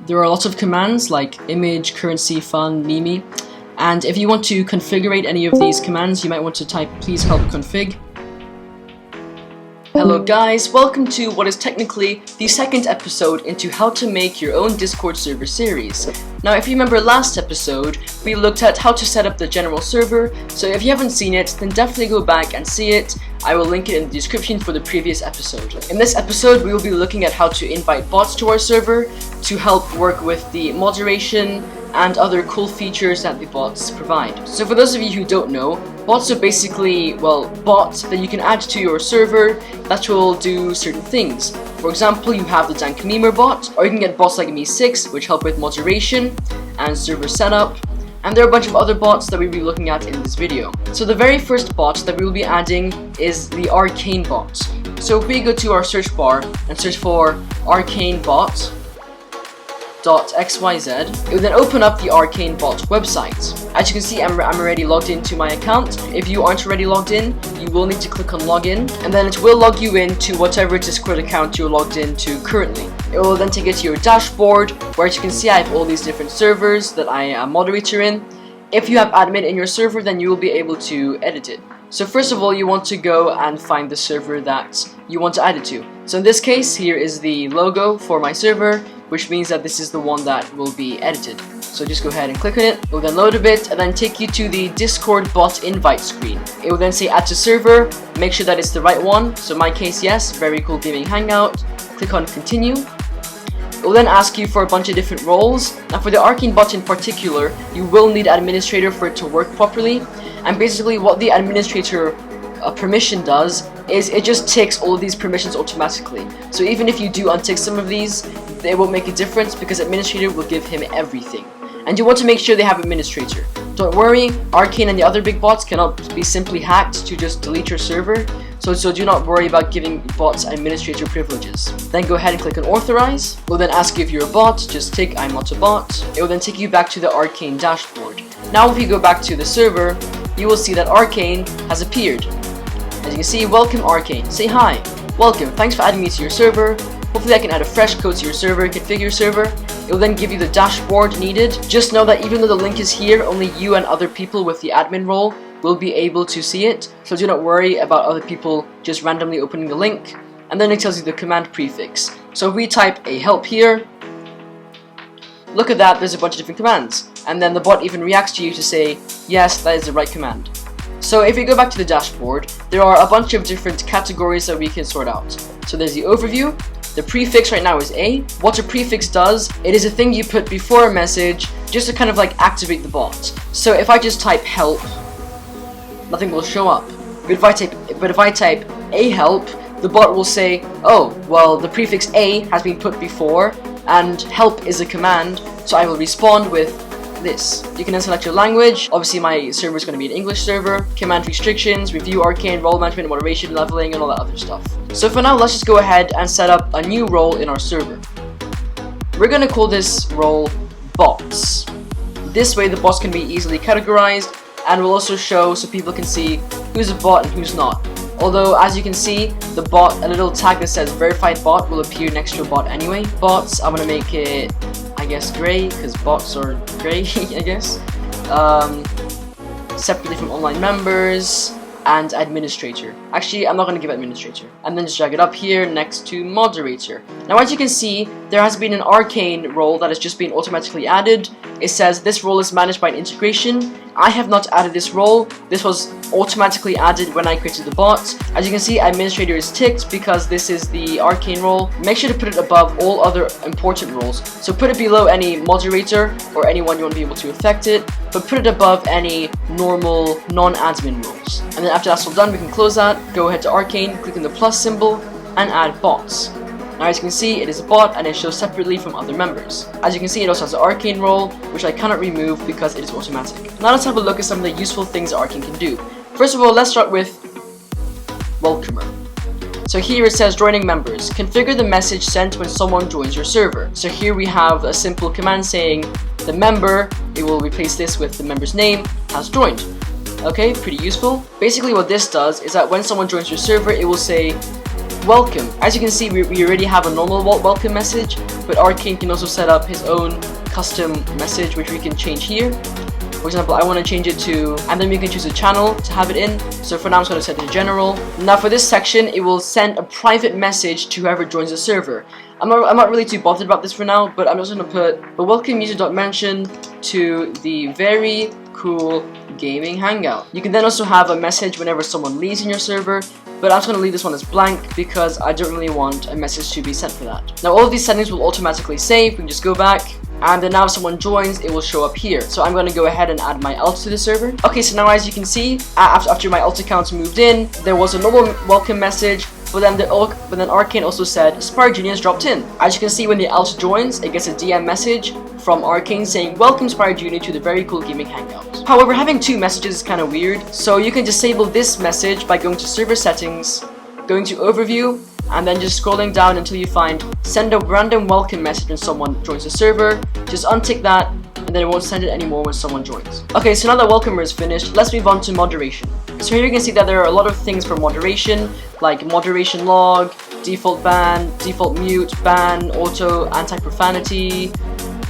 There are lots of commands like image, currency, fun, meme, and if you want to configure any of these commands, you might want to type please help config. Hello guys, welcome to what is technically the second episode into how to make your own Discord server series. Now if you remember last episode, we looked at how to set up the general server, so if you haven't seen it, then definitely go back and see it. I will link it in the description for the previous episode. In this episode, we will be looking at how to invite bots to our server to help work with the moderation and other cool features that the bots provide. So for those of you who don't know, bots are basically, well, bots that you can add to your server that will do certain things. For example, you have the Dank Memer bot, or you can get bots like Me6, which help with moderation and server setup. And there are a bunch of other bots that we'll be looking at in this video. So the very first bot that we will be adding is the Arcane bot. So if we go to our search bar and search for Arcane bot .xyz, it will then open up the Arcane bot website. As you can see, I'm already logged into my account. If you aren't already logged in, you will need to click on login, and then it will log you into whatever Discord account you're logged into currently. It will then take you to your dashboard, where as you can see, I have all these different servers that I am moderator in. If you have admin in your server, then you will be able to edit it. So first of all, you want to go and find the server that you want to add it to. So in this case, here is the logo for my server, which means that this is the one that will be edited. So just go ahead and click on it. It will then load a bit and then take you to the Discord bot invite screen. It will then say add to server, make sure that it's the right one. So in my case, yes, very cool gaming hangout. Click on continue. It will then ask you for a bunch of different roles. Now for the Arcane bot in particular, you will need administrator for it to work properly. And basically what the administrator permission does is it just ticks all of these permissions automatically. So even if you do untick some of these, it won't make a difference because administrator will give him everything. And you want to make sure they have administrator. Don't worry, Arcane and the other big bots cannot be simply hacked to just delete your server. So do not worry about giving bots administrator privileges. Then go ahead and click on authorize. It will then ask you if you're a bot, just tick I'm not a bot. It will then take you back to the Arcane dashboard. Now if you go back to the server, you will see that Arcane has appeared. As you can see, welcome Arcane. Say hi. Welcome. Thanks for adding me to your server. Hopefully I can add a fresh code to your server, configure your server. It will then give you the dashboard needed. Just know that even though the link is here, only you and other people with the admin role will be able to see it. So do not worry about other people just randomly opening the link. And then it tells you the command prefix. So if we type a help here, look at that, there's a bunch of different commands. And then the bot even reacts to you to say, yes, that is the right command. So if we go back to the dashboard, there are a bunch of different categories that we can sort out. So there's the overview. The prefix right now is A. What a prefix does, it is a thing you put before a message just to kind of like activate the bot. So if I just type help, nothing will show up. But if I type a help, the bot will say, oh, well, the prefix A has been put before and help is a command, so I will respond with this. You can then select your language. Obviously my server is going to be an English server. Command restrictions, review Arcane, role management, moderation, leveling, and all that other stuff. So for now, let's just go ahead and set up a new role in our server. We're going to call this role bots. This way the bots can be easily categorized and will also show so people can see who's a bot and who's not. Although as you can see, the bot, a little tag that says verified bot will appear next to a bot anyway. Bots, I'm going to make it, I guess, gray, because bots are gray, I guess. Separately from online members and administrator. Actually, I'm not going to give administrator. And then just drag it up here next to moderator. Now as you can see, there has been an Arcane role that has just been automatically added. It says this role is managed by an integration. I have not added this role. This was automatically added when I created the bot. As you can see, administrator is ticked because this is the Arcane role. Make sure to put it above all other important roles. So put it below any moderator or anyone you want to be able to affect it, but put it above any normal non-admin roles. And then after that's all done, we can close that, go ahead to Arcane, click on the plus symbol, and add bots. Now as you can see, it is a bot and it shows separately from other members. As you can see, it also has an Arcane role, which I cannot remove because it is automatic. Now let's have a look at some of the useful things Arcane can do. First of all, let's start with Welcomer. So here it says joining members. Configure the message sent when someone joins your server. So here we have a simple command saying the member, it will replace this with the member's name, has joined. Okay, pretty useful. Basically what this does is that when someone joins your server, it will say, welcome. As you can see, we already have a normal welcome message, but Arcane can also set up his own custom message, which we can change here. For example, I want to change it to, and then we can choose a channel to have it in. So for now, I'm just going to set it to general. Now for this section, it will send a private message to whoever joins the server. I'm not really too bothered about this for now, but I'm just going to put the welcome user.mention to the very cool gaming hangout. You can then also have a message whenever someone leaves in your server, but I'm just going to leave this one as blank because I don't really want a message to be sent for that. Now all of these settings will automatically save. We can just go back, and then now if someone joins, it will show up here. So I'm going to go ahead and add my alt to the server. Okay, so now as you can see, after my alt account moved in, there was a normal welcome message, but then Arcane also said Spire Junior has dropped in. As you can see, when the alt joins, it gets a DM message from Arcane saying welcome Spire Junior to the very cool gaming hangout. However, having two messages is kind of weird, so you can disable this message by going to server settings, going to overview, and then just scrolling down until you find send a random welcome message when someone joins the server. Just untick that, and then it won't send it anymore when someone joins. Okay, so now that welcomer is finished, let's move on to moderation. So here you can see that there are a lot of things for moderation, like moderation log, default ban, default mute, ban, auto, anti-profanity,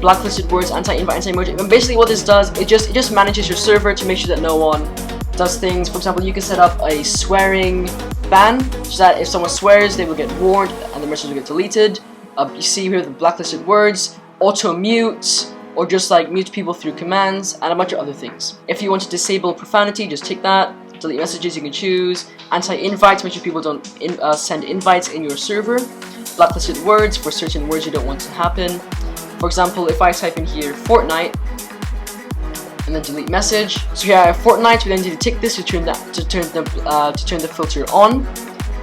blacklisted words, anti-invite, anti-emoji. And basically what this does, it just manages your server to make sure that no one does things. For example, you can set up a swearing ban, so that if someone swears, they will get warned and the message will get deleted. You see here the blacklisted words, auto mute, or just like mute people through commands, and a bunch of other things. If you want to disable profanity, just tick that. Delete messages, you can choose. Anti-invites, make sure people don't send invites in your server. Blacklisted words for certain words you don't want to happen. For example, if I type in here Fortnite and then delete message. So here I have Fortnite. We then need to tick this to turn the filter on.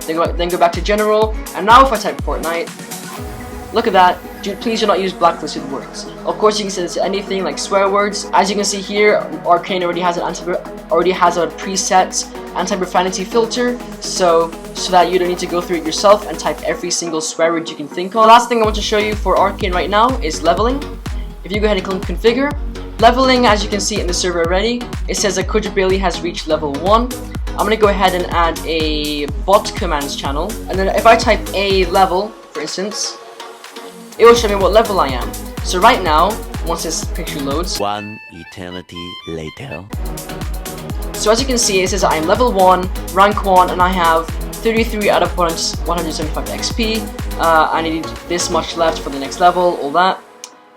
Then go back to general. And now if I type Fortnite, look at that. Please do not use blacklisted words. Of course, you can set this to anything like swear words. As you can see here, Arcane already has a preset anti-profanity filter, so that you don't need to go through it yourself and type every single swear word you can think of. The last thing I want to show you for Arcane right now is leveling. If you go ahead and click configure, leveling, as you can see in the server already, it says that Kojo Bailey has reached level 1. I'm going to go ahead and add a bot commands channel, and then if I type a level, for instance, it will show me what level I am. So right now, once this picture loads, one eternity later. So as you can see, it says I am level 1, rank 1, and I have 33 out of 175 XP. I need this much left for the next level, all that.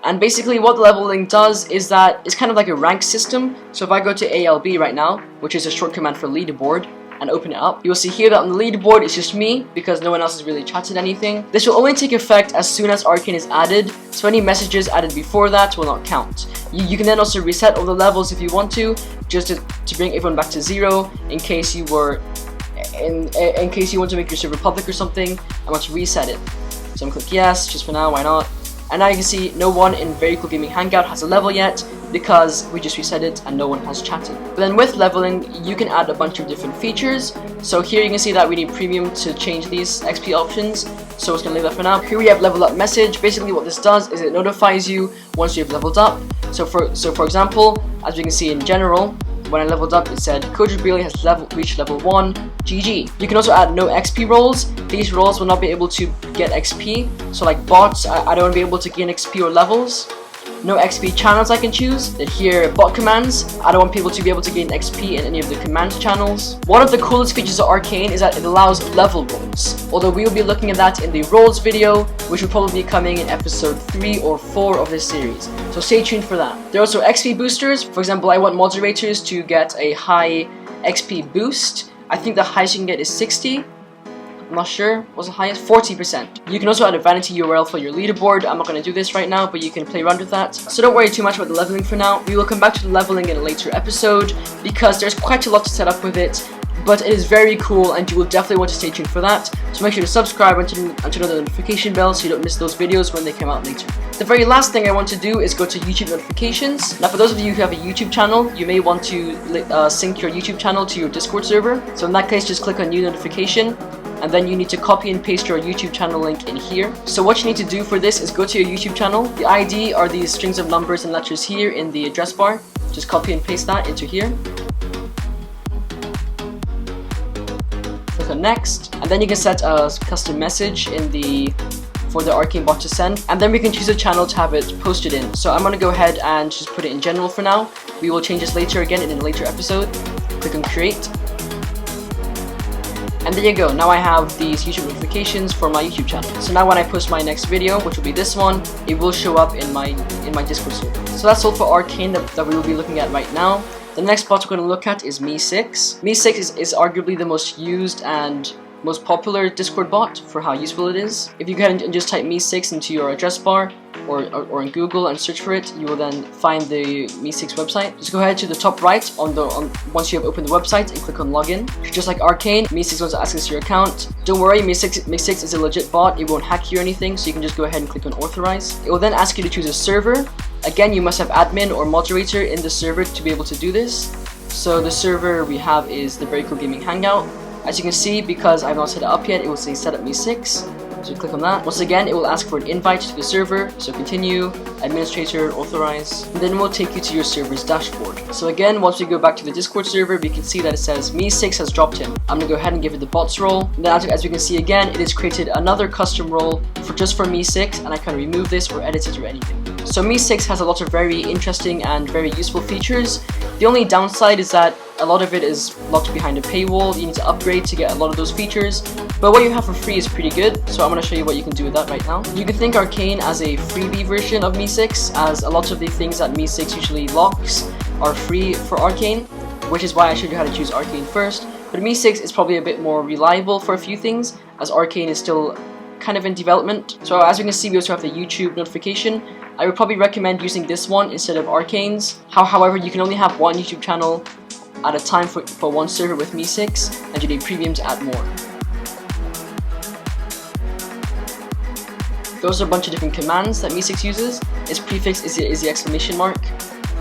And basically what leveling does is that it's kind of like a rank system. So if I go to ALB right now, which is a short command for leaderboard, and open it up, you will see here that on the leaderboard it's just me, because no one else has really chatted anything. This will only take effect as soon as Arcane is added, so any messages added before that will not count. You can then also reset all the levels if you want to, just to bring everyone back to 0 in case you were in case you want to make your server public or something. I want to reset it. So I'm gonna click yes, just for now, why not? And now you can see no one in Very Cool Gaming Hangout has a level yet, because we just reset it and no one has chatted. But then with leveling, you can add a bunch of different features. So here you can see that we need premium to change these XP options, so it's gonna leave that for now. Here we have level up message. Basically what this does is it notifies you once you've leveled up. So for example, as we can see in general, when I leveled up, it said Kojo Bailey has reached level 1, GG. You can also add no XP roles. These roles will not be able to get XP. So like bots, I don't want to be able to gain XP or levels. No XP channels I can choose. Then here, bot commands. I don't want people to be able to gain XP in any of the command channels. One of the coolest features of Arcane is that it allows level roles. Although we will be looking at that in the roles video, which will probably be coming in episode 3 or 4 of this series. So stay tuned for that. There are also XP boosters. For example, I want moderators to get a high XP boost. I think the highest you can get is 60. I'm not sure. What's the highest? 40%. You can also add a vanity URL for your leaderboard. I'm not going to do this right now, but you can play around with that. So don't worry too much about the leveling for now. We will come back to the leveling in a later episode, because there's quite a lot to set up with it. But it is very cool, and you will definitely want to stay tuned for that. So make sure to subscribe and turn on the notification bell so you don't miss those videos when they come out later. The very last thing I want to do is go to YouTube notifications. Now for those of you who have a YouTube channel, you may want to sync your YouTube channel to your Discord server. So in that case, just click on new notification, and then you need to copy and paste your YouTube channel link in here. So what you need to do for this is go to your YouTube channel. The ID are these strings of numbers and letters here in the address bar. Just copy and paste that into here. Click on on next, and then you can set a custom message for the Arcane bot to send, and then we can choose a channel to have it posted in. So I'm gonna go ahead and just put it in general for now. We will change this later again in a later episode. Click on create. And there you go, now I have these YouTube notifications for my YouTube channel. So now when I post my next video, which will be this one, it will show up in my Discord server. So that's all for Arcane that we will be looking at right now. The next bot we're going to look at is Me6. Me6 is arguably the most used and most popular Discord bot for how useful it is. If you go ahead and just type Me6 into your address bar or in Google and search for it, you will then find the Me6 website. Just go ahead to the top right once you have opened the website and click on login. Just like Arcane, Me6 wants to access your account. Don't worry, Me6 is a legit bot. It won't hack you or anything, so you can just go ahead and click on authorize. It will then ask you to choose a server. Again, you must have admin or moderator in the server to be able to do this. So the server we have is the Very Cool Gaming Hangout. As you can see, because I've not set it up yet, it will say set up Me6. So click on that. Once again, it will ask for an invite to the server. So continue, administrator, authorize, and then it will take you to your server's dashboard. So again, once we go back to the Discord server, we can see that it says Me6 has dropped him. I'm gonna go ahead and give it the bots role. And then as we can see again, it has created another custom role just for Me6, and I can remove this or edit it or anything. So Me6 has a lot of very interesting and very useful features. The only downside is that a lot of it is locked behind a paywall. You need to upgrade to get a lot of those features, but what you have for free is pretty good, so I'm going to show you what you can do with that right now. You can think Arcane as a freebie version of Me6, as a lot of the things that Me6 usually locks are free for Arcane, which is why I showed you how to choose Arcane first. But Me6 is probably a bit more reliable for a few things, as Arcane is still kind of in development. So as you can see, we also have the YouTube notification. I would probably recommend using this one instead of Arcane's. However, you can only have one YouTube channel at a time for one server with Me6, and you need premium to add more. Those are a bunch of different commands that Me6 uses. Its prefix is the exclamation mark.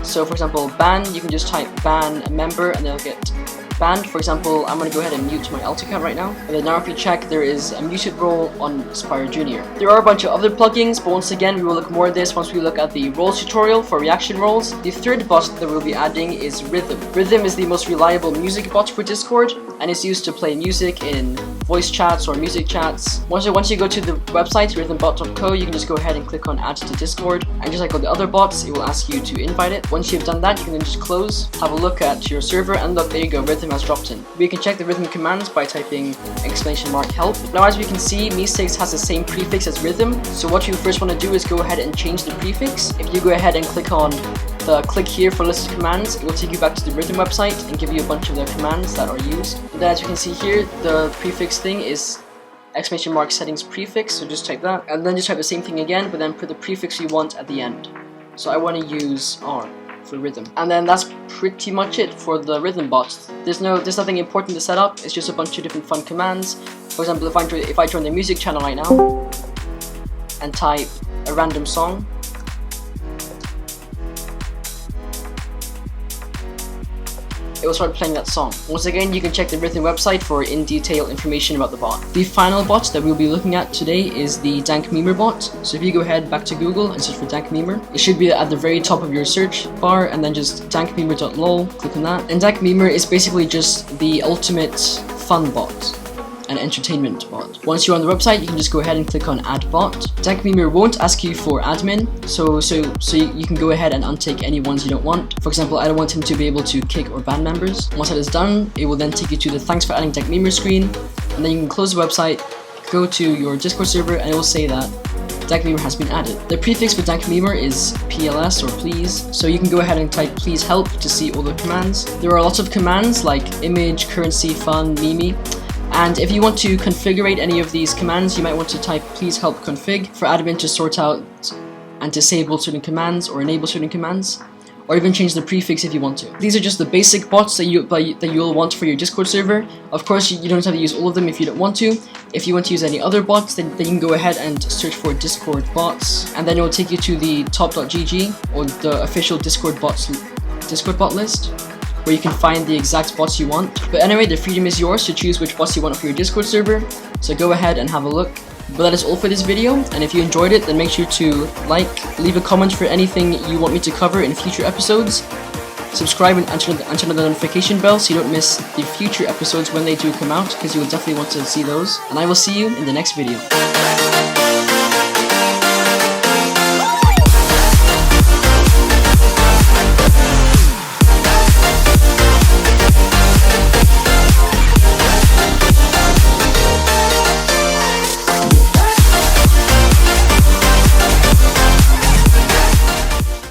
So for example, ban, you can just type ban a member and they'll get banned. For example, I'm going to go ahead and mute my alt account right now. And then now if you check, there is a muted role on Spire Junior. There are a bunch of other plugins, but once again, we will look more at this once we look at the roles tutorial for reaction roles. The third bot that we'll be adding is Rythm. Rythm is the most reliable music bot for Discord, and it's used to play music in voice chats or music chats. Once you go to the website, rhythmbot.co, you can just go ahead and click on add to Discord, and just like all the other bots, it will ask you to invite it. Once you've done that, you can then just close, have a look at your server, and look, there you go, Rythm has dropped in. We can check the Rythm commands by typing !help. Now as we can see, Me6 has the same prefix as Rythm, so what you first want to do is go ahead and change the prefix. If you go ahead and click on the click here for list of commands, it will take you back to the Rythm website and give you a bunch of the commands that are used. And then as you can see here, the prefix thing is !settings prefix, so just type that, and then just type the same thing again, but then put the prefix you want at the end. So I want to use R for Rythm. And then that's pretty much it for the Rythm bot. There's nothing important to set up, it's just a bunch of different fun commands. For example, if I join the music channel right now and type a random song, it will start playing that song. Once again, you can check the Rythm website for in-detail information about the bot. The final bot that we'll be looking at today is the Dank Memer bot. So if you go ahead back to Google and search for Dank Memer, it should be at the very top of your search bar, and then just dankmemer.lol, click on that. And Dank Memer is basically just the ultimate fun bot, an entertainment bot. Once you're on the website, you can just go ahead and click on add bot. Dank Memer won't ask you for admin, so you can go ahead and untick any ones you don't want. For example, I don't want him to be able to kick or ban members. Once that is done, it will then take you to the thanks for adding Dank Memer screen, and then you can close the website, go to your Discord server, and it will say that Dank Memer has been added. The prefix for Dank Memer is PLS or please, so you can go ahead and type please help to see all the commands. There are lots of commands like image, currency, fun, meme. And if you want to configure any of these commands, you might want to type please help config for admin to sort out and disable certain commands or enable certain commands, or even change the prefix if you want to. These are just the basic bots that you'll want for your Discord server. Of course, you don't have to use all of them if you don't want to. If you want to use any other bots, then you can go ahead and search for Discord bots, and then it will take you to the top.gg or the official Discord bot list, where you can find the exact bots you want. But anyway, the freedom is yours to choose which bots you want for your Discord server, so go ahead and have a look. But that is all for this video, and if you enjoyed it, then make sure to like, leave a comment for anything you want me to cover in future episodes, subscribe and turn on the notification bell so you don't miss the future episodes when they do come out, because you will definitely want to see those. And I will see you in the next video.